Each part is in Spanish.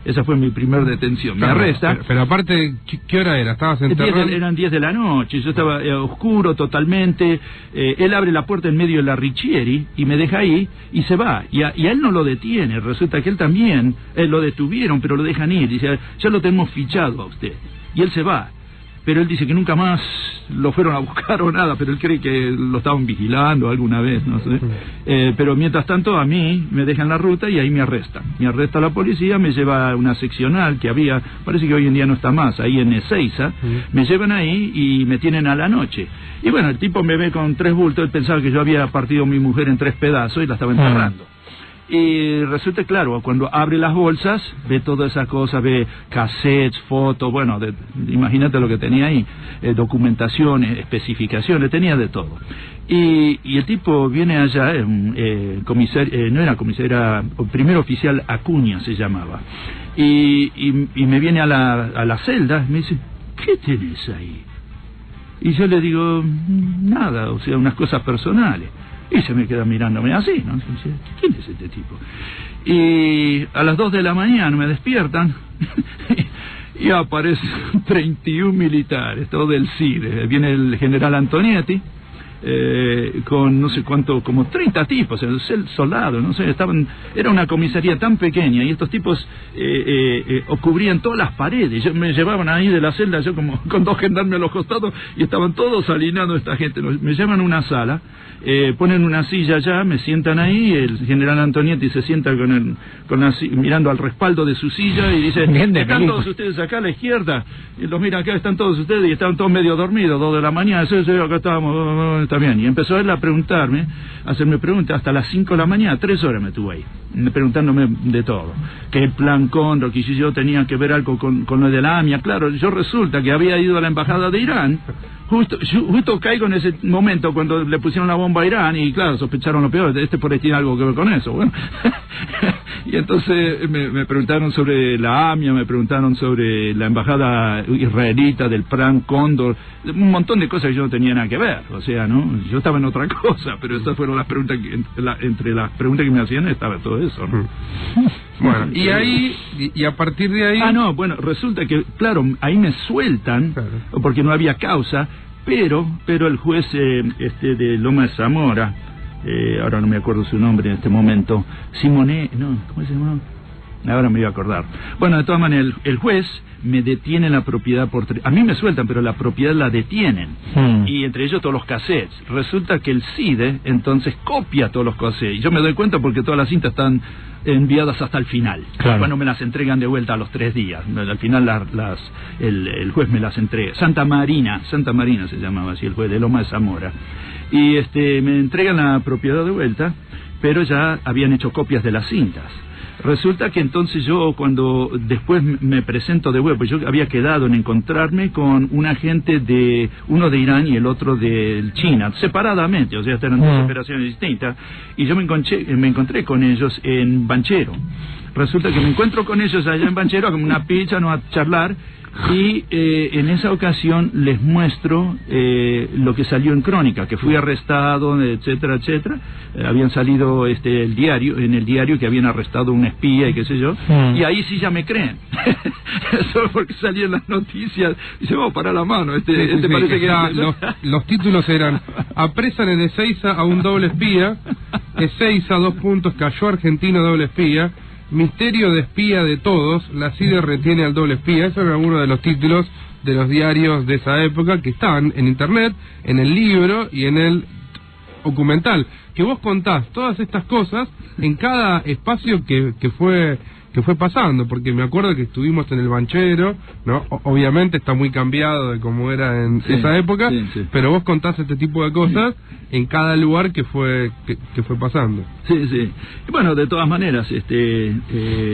Esa fue mi primer detención. Me arrestan. Pero aparte, ¿qué hora era? ¿Estabas enterrado? Eran 10 de la noche, yo estaba oscuro totalmente. Él abre la puerta en medio de la Richieri y me deja ahí y se va. Y a él no lo detiene, resulta que él también, lo detuvieron, pero lo dejan ir. Dice, ya lo tenemos fichado a usted. Y él se va. Pero él dice que nunca más lo fueron a buscar o nada, pero él cree que lo estaban vigilando alguna vez, no sé. Pero mientras tanto a mí me dejan la ruta y ahí me arrestan. Me arresta la policía, me lleva a una seccional que había, parece que hoy en día no está más, ahí en Ezeiza. Me llevan ahí y me tienen a la noche. Y bueno, el tipo me ve con 3 bultos, él pensaba que yo había partido a mi mujer en 3 pedazos y la estaba enterrando. Y resulta, claro, cuando abre las bolsas, ve todas esas cosas, ve cassettes, fotos, bueno, imagínate lo que tenía ahí, documentaciones, especificaciones, tenía de todo. Y el tipo viene allá, no era comisario, era primer oficial Acuña se llamaba, y me viene a la celda y me dice, ¿qué tenés ahí? Y yo le digo, nada, o sea, unas cosas personales. Y se me queda mirándome así, ¿no? Dice, ¿quién es este tipo? Y a las 2 de la mañana me despiertan y aparecen 31 militares, todo del CIDE. Viene el general Antonietti, con no sé cuánto, como 30 tipos, soldados, no sé, era una comisaría tan pequeña y estos tipos cubrían todas las paredes. Me llevaban ahí de la celda, yo como con 2 gendarmes a los costados y estaban todos alineando esta gente. Me llevan a una sala, ponen una silla allá, me sientan ahí, el general Antonietti se sienta mirando al respaldo de su silla y dice, ¿están todos ustedes acá a la izquierda? Y los mira acá, están todos ustedes, y estaban todos medio dormidos, 2 de la mañana, sí, acá estábamos, está bien. Y empezó él a preguntarme, a hacerme preguntas hasta las 5 de la mañana, 3 horas me tuve ahí, preguntándome de todo. Que el plan Cóndor, que yo tenía que ver algo con lo de la AMIA. Claro, yo resulta que había ido a la embajada de Irán, justo caigo en ese momento cuando le pusieron la bomba a Irán y claro, sospecharon lo peor, por ahí tiene algo que ver con eso. Bueno. Y entonces me preguntaron sobre la AMIA, me preguntaron sobre la embajada israelita del plan Cóndor, un montón de cosas que yo no tenía nada que ver, o sea, ¿no? Yo estaba en otra cosa, pero esas fueron las preguntas entre las preguntas que me hacían estaba todo eso, ¿no? Bueno, y ahí, y a partir de ahí... no, bueno, resulta que, claro, ahí me sueltan, porque no había causa, pero el juez de Loma de Zamora, ahora no me acuerdo su nombre en este momento, Simonet, no, ¿cómo se llama? Ahora me voy a acordar. Bueno, de todas maneras, el juez me detiene la propiedad a mí me sueltan, pero la propiedad la detienen. Y entre ellos todos los cassettes. Resulta que el CIDE, entonces, copia todos los cassettes. Y yo me doy cuenta porque todas las cintas están enviadas hasta el final. Claro. Bueno, me las entregan de vuelta a los 3 días. Al final el juez me las entrega. Santa Marina se llamaba así, el juez de Loma de Zamora. Y me entregan la propiedad de vuelta, pero ya habían hecho copias de las cintas. Resulta que entonces yo, cuando después me presento de vuelta, pues yo había quedado en encontrarme con un agente uno de Irán y el otro de China, separadamente, o sea, eran 2 operaciones distintas, y yo me encontré con ellos en Banchero. Resulta que me encuentro con ellos allá en Banchero, como una pizza, no a charlar, y en esa ocasión les muestro lo que salió en Crónica, que fui arrestado, etcétera, etcétera. Habían salido en el diario que habían arrestado a un espía y qué sé yo, y ahí sí ya me creen. Solo porque salían las noticias, dice, vamos, para la mano, parece que los títulos eran: apresan en Ezeiza a un doble espía, Ezeiza, cayó argentino doble espía, misterio de espía de todos, la CIDE retiene al doble espía. Esos eran algunos de los títulos de los diarios de esa época que están en internet, en el libro y en el documental, que vos contás todas estas cosas en cada espacio que fue pasando, porque me acuerdo que estuvimos en el Banchero, ¿no? Obviamente está muy cambiado de cómo era en esa época, pero vos contás este tipo de cosas en cada lugar que fue pasando. Sí. Y bueno, de todas maneras,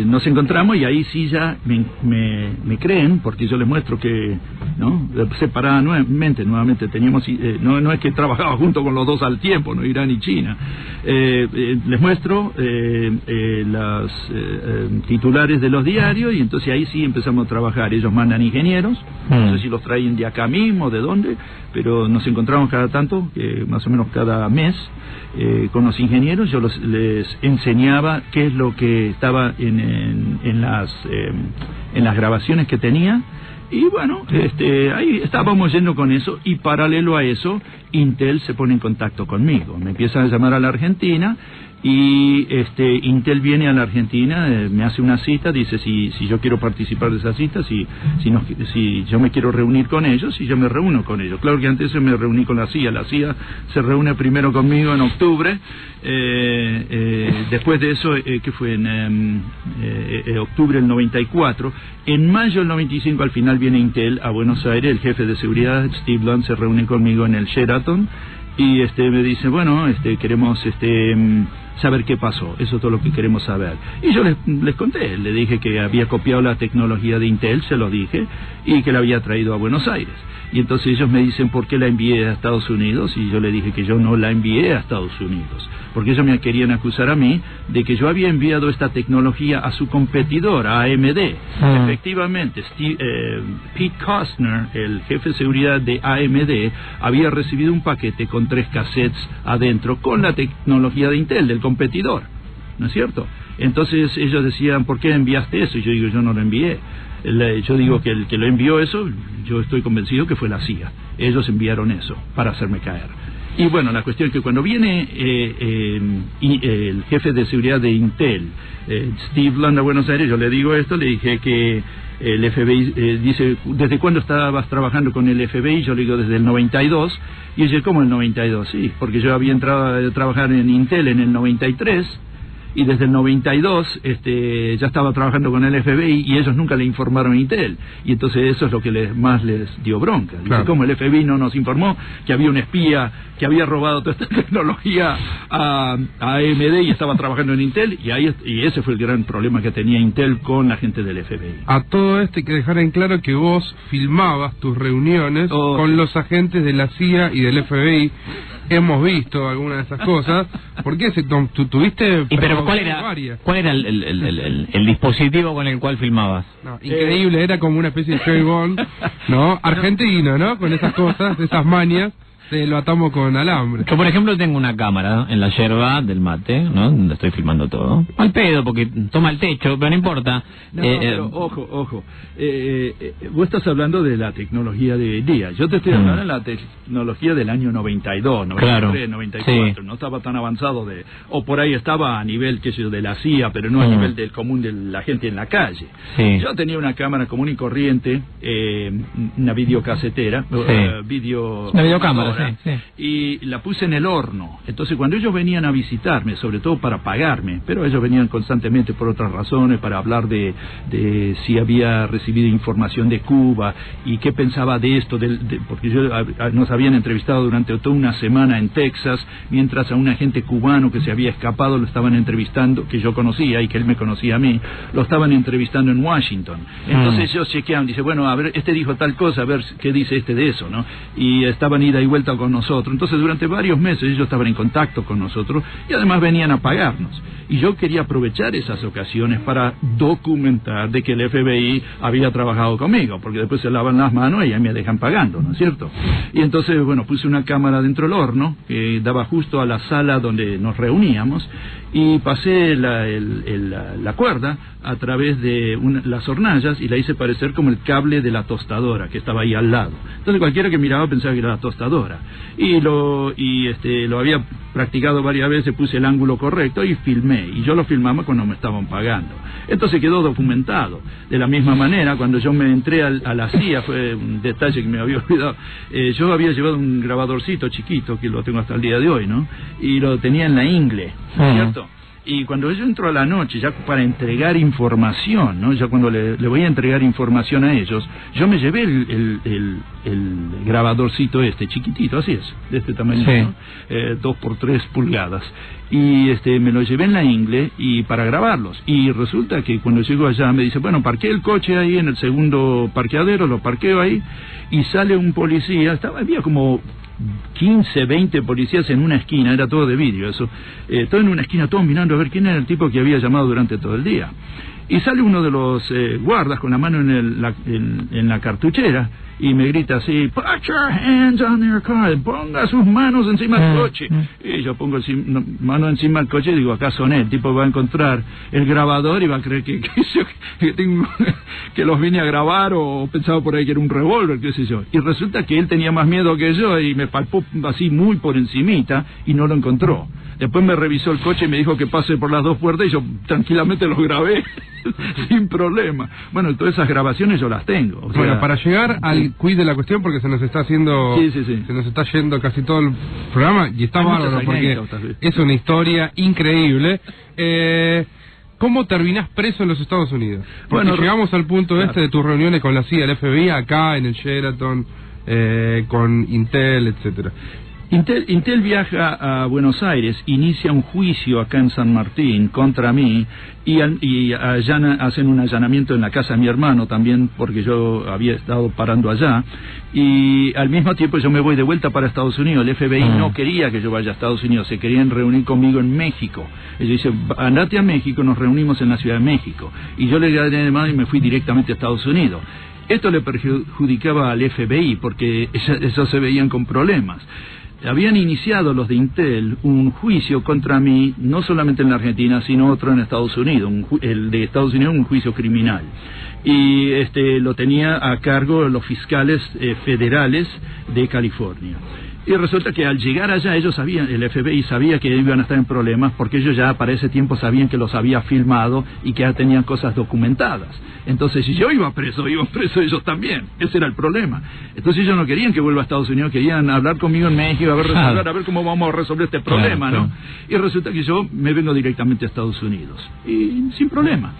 nos encontramos y ahí sí ya me creen, porque yo les muestro que, ¿no? Separadamente, nuevamente teníamos, no es que trabajaba junto con los dos al tiempo, ¿no? Irán y China. Les muestro titulares de los diarios, y entonces ahí sí empezamos a trabajar. Ellos mandan ingenieros, no sé si los traen de acá mismo, de dónde, pero nos encontramos cada tanto, más o menos cada mes, con los ingenieros. Yo les enseñaba qué es lo que estaba en las grabaciones que tenía. Y bueno, ahí estábamos yendo con eso, y paralelo a eso, Intel se pone en contacto conmigo. Me empiezan a llamar a la Argentina, y Intel viene a la Argentina, me hace una cita, dice si yo quiero participar de esa cita, si yo me quiero reunir con ellos, y yo me reúno con ellos. Claro que antes me reuní con la CIA se reúne primero conmigo en octubre, después de eso, que fue en octubre del 94, en mayo del 95 al final viene Intel a Buenos Aires, el jefe de seguridad, Steve Blunt, se reúne conmigo en el Sheraton, y me dice, bueno, queremos saber qué pasó, eso es todo lo que queremos saber. Y yo les conté, le dije que había copiado la tecnología de Intel, se lo dije, y que la había traído a Buenos Aires. Y entonces ellos me dicen por qué la envié a Estados Unidos, y yo le dije que yo no la envié a Estados Unidos, porque ellos me querían acusar a mí de que yo había enviado esta tecnología a su competidor, a AMD. Efectivamente, Pete Kostner, el jefe de seguridad de AMD, había recibido un paquete con 3 cassettes adentro con la tecnología de Intel, del competidor, ¿no es cierto? Entonces ellos decían, ¿por qué enviaste eso? Y yo digo, yo no lo envié. Yo digo que el que lo envió eso, yo estoy convencido que fue la CIA. Ellos enviaron eso para hacerme caer. Y bueno, la cuestión es que cuando viene el jefe de seguridad de Intel, Steve Blunt, a Buenos Aires, yo le digo esto, le dije que el FBI, dice, ¿desde cuándo estabas trabajando con el FBI? Yo le digo, desde el 92. Y dice, ¿cómo el 92? Sí, porque yo había entrado a trabajar en Intel en el 93, y desde el 92 ya estaba trabajando con el FBI, y ellos nunca le informaron a Intel, y entonces eso es lo que más les dio bronca. Dice, claro, ¿cómo el FBI no nos informó que había un espía que había robado toda esta tecnología a AMD y estaba trabajando en Intel? Y ese fue el gran problema que tenía Intel con la gente del FBI. A todo esto hay que dejar en claro que vos filmabas tus reuniones con los agentes de la CIA y del FBI. Hemos visto algunas de esas cosas. ¿Por qué tú tuviste? Pero ¿cuál era el dispositivo con el cual filmabas? No, increíble, era como una especie de James Bond, ¿no? Argentino, ¿no? Con esas cosas, esas mañas. Lo atamos con alambre. Yo, por ejemplo, tengo una cámara en la yerba del mate, ¿no? Donde estoy filmando todo. Al pedo, porque toma el techo, pero no importa. No, pero ojo. Vos estás hablando de la tecnología de hoy día. Yo te estoy hablando de la tecnología del año 92, 93, claro, 94. Sí. No estaba tan avanzado o por ahí estaba a nivel, qué sé yo, de la CIA, pero no a nivel del común de la gente en la calle. Sí. Yo tenía una cámara común y corriente, una videocasetera, una videocámara. Sí. Y la puse en el horno. Entonces cuando ellos venían a visitarme, sobre todo para pagarme, pero ellos venían constantemente por otras razones, para hablar de si había recibido información de Cuba y qué pensaba de esto, porque nos habían entrevistado durante toda una semana en Texas, mientras a un agente cubano que se había escapado lo estaban entrevistando, que yo conocía y que él me conocía a mí, lo estaban entrevistando en Washington. Entonces ellos chequeaban, dice, bueno, a ver, dijo tal cosa, a ver qué dice de eso, ¿no? Y estaban ida y vuelta con nosotros. Entonces durante varios meses ellos estaban en contacto con nosotros y además venían a pagarnos. Y yo quería aprovechar esas ocasiones para documentar de que el FBI había trabajado conmigo, porque después se lavan las manos y ya me dejan pagando, ¿no es cierto? Y entonces, bueno, puse una cámara dentro del horno que daba justo a la sala donde nos reuníamos, y pasé la cuerda a través de las hornallas y la hice parecer como el cable de la tostadora que estaba ahí al lado. Entonces cualquiera que miraba pensaba que era la tostadora. Y lo había practicado varias veces, puse el ángulo correcto y filmé. Y yo lo filmaba cuando me estaban pagando. Entonces quedó documentado. De la misma manera, cuando yo me entré a la CIA, fue un detalle que me había olvidado, yo había llevado un grabadorcito chiquito, que lo tengo hasta el día de hoy, ¿no? Y lo tenía en la ingle, ¿cierto? Y cuando yo entro a la noche, ya para entregar información, ¿no? Ya cuando le voy a entregar información a ellos, yo me llevé el grabadorcito chiquitito, así es, de este tamaño, sí, ¿no? 2 por 3 pulgadas. Y me lo llevé en la ingle y para grabarlos. Y resulta que cuando llego allá me dice, bueno, parqué el coche ahí en el segundo parqueadero, lo parqueo ahí, y sale un policía, había como 15, 20 policías en una esquina, era todo de vidrio eso, todo en una esquina, todos mirando a ver quién era el tipo que había llamado durante todo el día. Y sale uno de los guardas con la mano en la cartuchera y me grita así, put your hands on your car, ponga sus manos encima del coche. Y yo pongo mano encima del coche y digo, acá soné, el tipo va a encontrar el grabador y va a creer que los vine a grabar, o pensaba por ahí que era un revólver, qué sé yo. Y resulta que él tenía más miedo que yo y me palpó así muy por encimita y no lo encontró. Después me revisó el coche y me dijo que pase por las 2 puertas y yo tranquilamente lo grabé sin problema. Bueno, todas esas grabaciones yo las tengo. O sea, bueno, para llegar al quiz de la cuestión, porque se nos está haciendo, se nos está yendo casi todo el programa, y está bárbaro porque es una historia increíble. ¿Cómo terminás preso en los Estados Unidos? Porque bueno, llegamos al punto de tus reuniones con la CIA, el FBI, acá en el Sheraton, con Intel, etcétera. Intel viaja a Buenos Aires, inicia un juicio acá en San Martín contra mí y hacen un allanamiento en la casa de mi hermano también, porque yo había estado parando allá, y al mismo tiempo yo me voy de vuelta para Estados Unidos. El FBI no quería que yo vaya a Estados Unidos, se querían reunir conmigo en México. Ellos dicen, andate a México, nos reunimos en la Ciudad de México. Y yo le gané de mano y me fui directamente a Estados Unidos. Esto le perjudicaba al FBI porque ellos se veían con problemas. Habían iniciado los de Intel un juicio contra mí, no solamente en la Argentina, sino otro en Estados Unidos, el de Estados Unidos, un juicio criminal. Y lo tenía a cargo los fiscales federales de California. Y resulta que al llegar allá ellos sabían, el FBI sabía que iban a estar en problemas, porque ellos ya para ese tiempo sabían que los había filmado y que ya tenían cosas documentadas. Entonces, si yo iban presos ellos también. Ese era el problema. Entonces ellos no querían que vuelva a Estados Unidos, querían hablar conmigo en México, a ver cómo vamos a resolver este problema, ¿no? Y resulta que yo me vengo directamente a Estados Unidos, y sin problema.